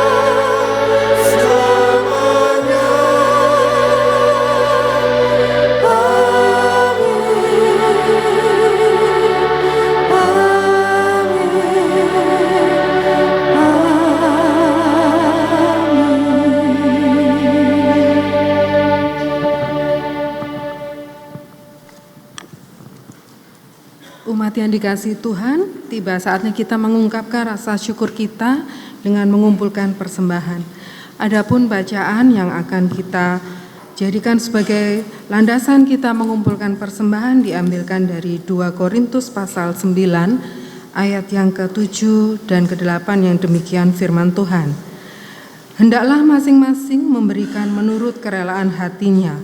F: kemuliaan selamanya.
G: Umat yang dikasihi Tuhan, tiba saatnya kita mengungkapkan rasa syukur kita dengan mengumpulkan persembahan. Adapun bacaan yang akan kita jadikan sebagai landasan kita mengumpulkan persembahan diambilkan dari 2 Korintus pasal 9 ayat yang ke-7 dan ke-8 yang demikian firman Tuhan. Hendaklah masing-masing memberikan menurut kerelaan hatinya,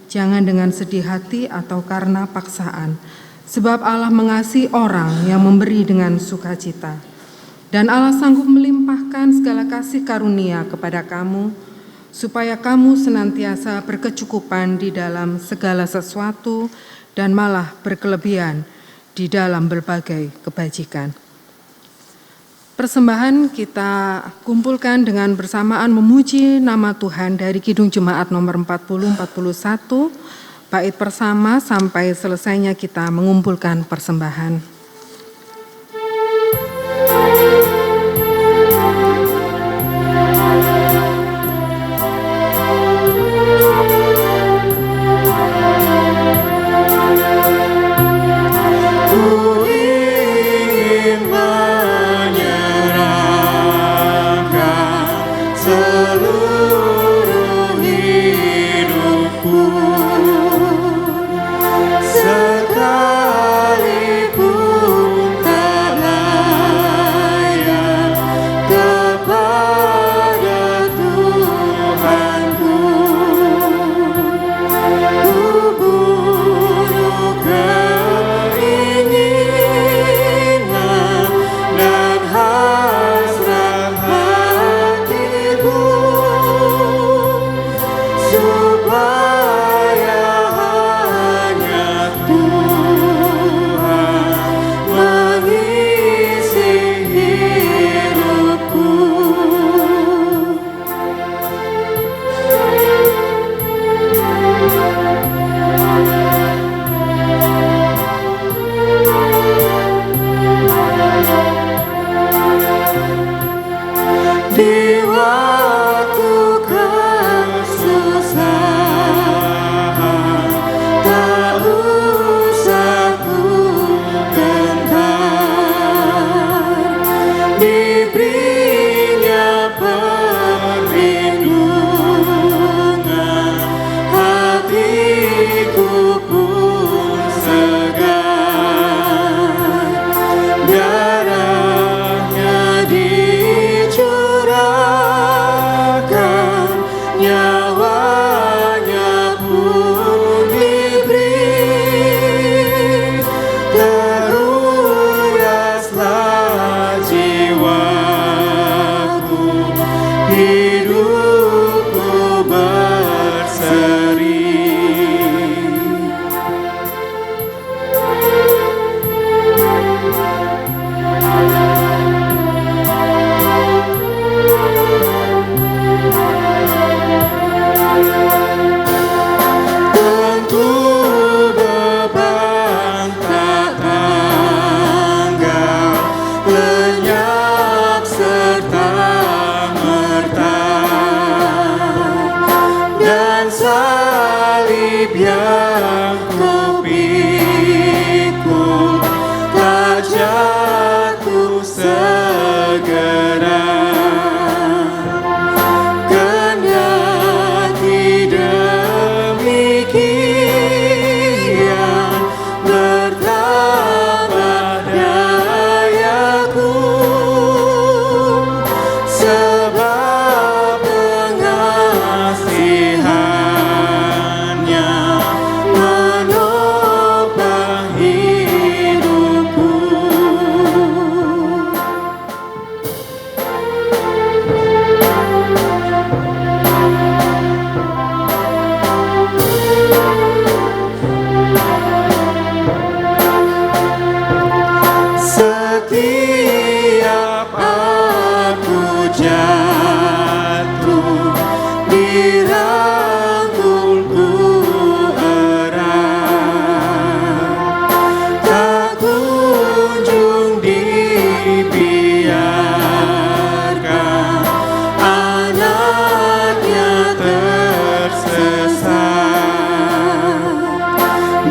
G: jangan dengan sedih hati atau karena paksaan. Sebab Allah mengasihi orang yang memberi dengan sukacita. Dan Allah sanggup melimpahkan segala kasih karunia kepada kamu, supaya kamu senantiasa berkecukupan di dalam segala sesuatu dan malah berkelebihan di dalam berbagai kebajikan. Persembahan kita kumpulkan dengan bersamaan memuji nama Tuhan dari Kidung Jemaat nomor 40-41, bait bersama sampai selesainya kita mengumpulkan persembahan.
F: Sekalipun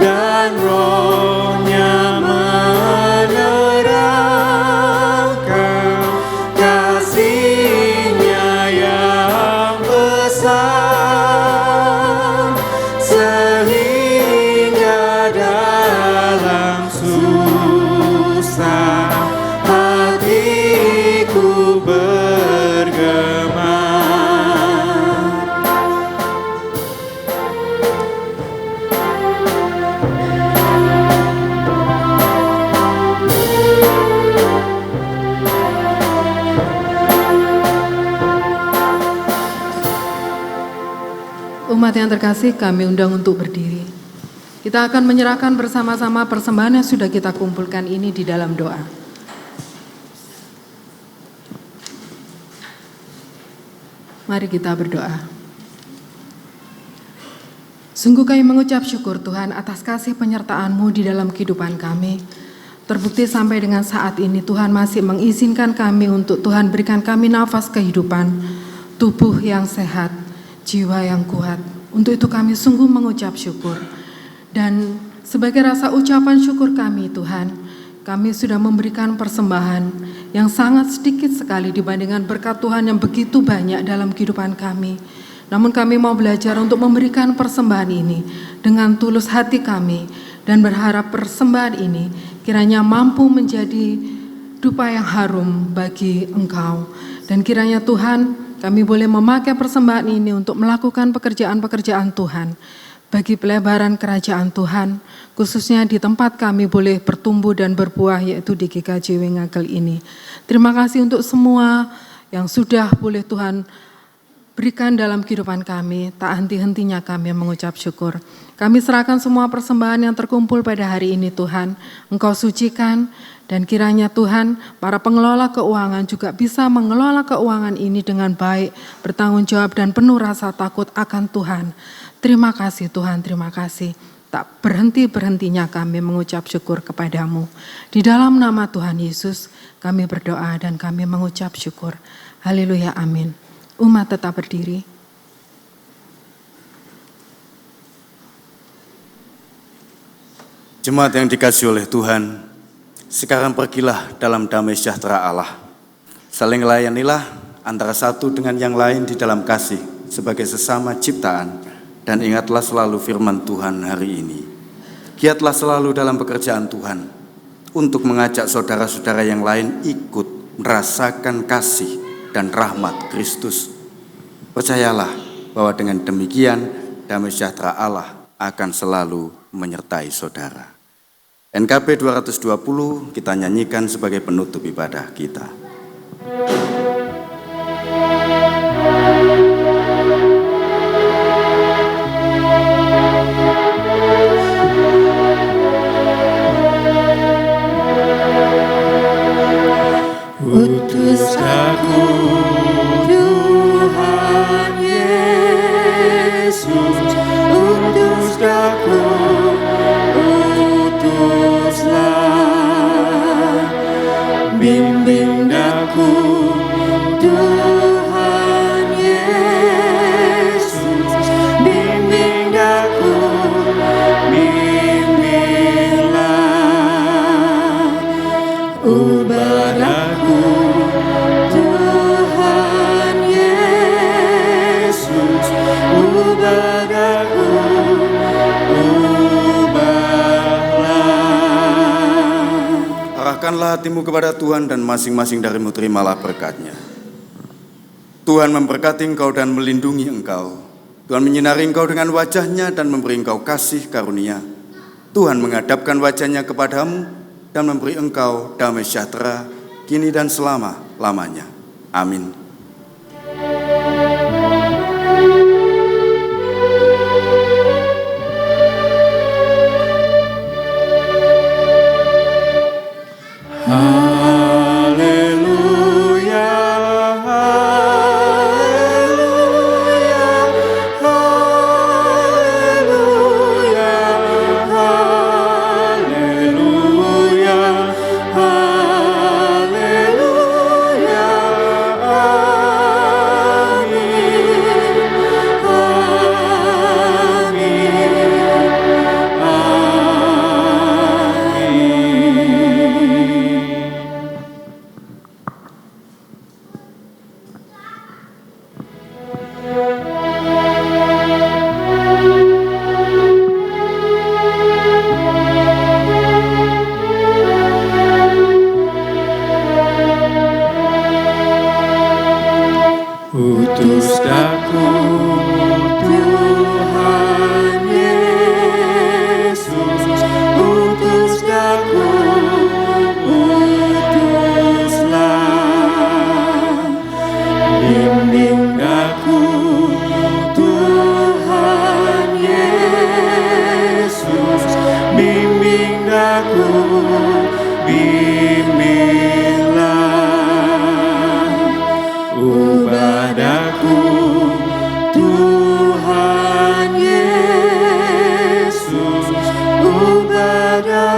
F: dan Roh-Nya menerangkan kasih-Nya yang besar, sehingga dalam susah hatiku bergema.
G: Umat yang terkasih, kami undang untuk berdiri. Kita akan menyerahkan bersama-sama persembahan yang sudah kita kumpulkan ini di dalam doa. Mari kita berdoa. Sungguh kami mengucap syukur Tuhan atas kasih penyertaan-Mu di dalam kehidupan kami. Terbukti sampai dengan saat ini Tuhan masih mengizinkan kami untuk Tuhan berikan kami nafas kehidupan, tubuh yang sehat, jiwa yang kuat. Untuk itu kami sungguh mengucap syukur. Dan sebagai rasa ucapan syukur kami Tuhan, kami sudah memberikan persembahan yang sangat sedikit sekali dibandingkan berkat Tuhan yang begitu banyak dalam kehidupan kami. Namun kami mau belajar untuk memberikan persembahan ini dengan tulus hati kami dan berharap persembahan ini kiranya mampu menjadi dupa yang harum bagi Engkau. Dan kiranya Tuhan, kami boleh memakai persembahan ini untuk melakukan pekerjaan-pekerjaan Tuhan bagi pelebaran kerajaan Tuhan, khususnya di tempat kami boleh bertumbuh dan berbuah, yaitu di GKJ Ngagel ini. Terima kasih untuk semua yang sudah boleh Tuhan berikan dalam kehidupan kami. Tak henti-hentinya kami mengucap syukur. Kami serahkan semua persembahan yang terkumpul pada hari ini Tuhan. Engkau sucikan. Dan kiranya Tuhan, para pengelola keuangan juga bisa mengelola keuangan ini dengan baik, bertanggung jawab dan penuh rasa takut akan Tuhan. Terima kasih Tuhan, terima kasih. Tak berhenti-berhentinya kami mengucap syukur kepadamu. Di dalam nama Tuhan Yesus, kami berdoa dan kami mengucap syukur. Haleluya, amin. Umat tetap berdiri.
B: Jemaat yang dikasihi oleh Tuhan, sekarang pergilah dalam damai sejahtera Allah. Saling layanilah antara satu dengan yang lain di dalam kasih sebagai sesama ciptaan. Dan ingatlah selalu firman Tuhan hari ini. Giatlah selalu dalam pekerjaan Tuhan untuk mengajak saudara-saudara yang lain ikut merasakan kasih dan rahmat Kristus. Percayalah bahwa dengan demikian damai sejahtera Allah akan selalu menyertai saudara. NKB 220 kita nyanyikan sebagai penutup ibadah kita.
F: Utus aku Tuhan Yesus, utus aku, utuslah, bimbing aku Tuhan Yesus, bimbing aku, bimbinglah, ubah aku Tuhan Yesus, ubah aku, ubahlah.
B: Arahkanlah hatimu kepada Tuhan dan masing-masing darimu terimalah berkat-Nya. Tuhan memberkati engkau dan melindungi engkau. Tuhan menyinari engkau dengan wajah-Nya dan memberi engkau kasih karunia. Tuhan menghadapkan wajah-Nya kepadamu dan memberi engkau damai sejahtera kini dan selama-lamanya. Amin.
F: Haleluya, haleluya, haleluya, haleluya, haleluya, haleluya. aku, bimbinglah. Ubah daku, Tuhan Yesus, ubah daku.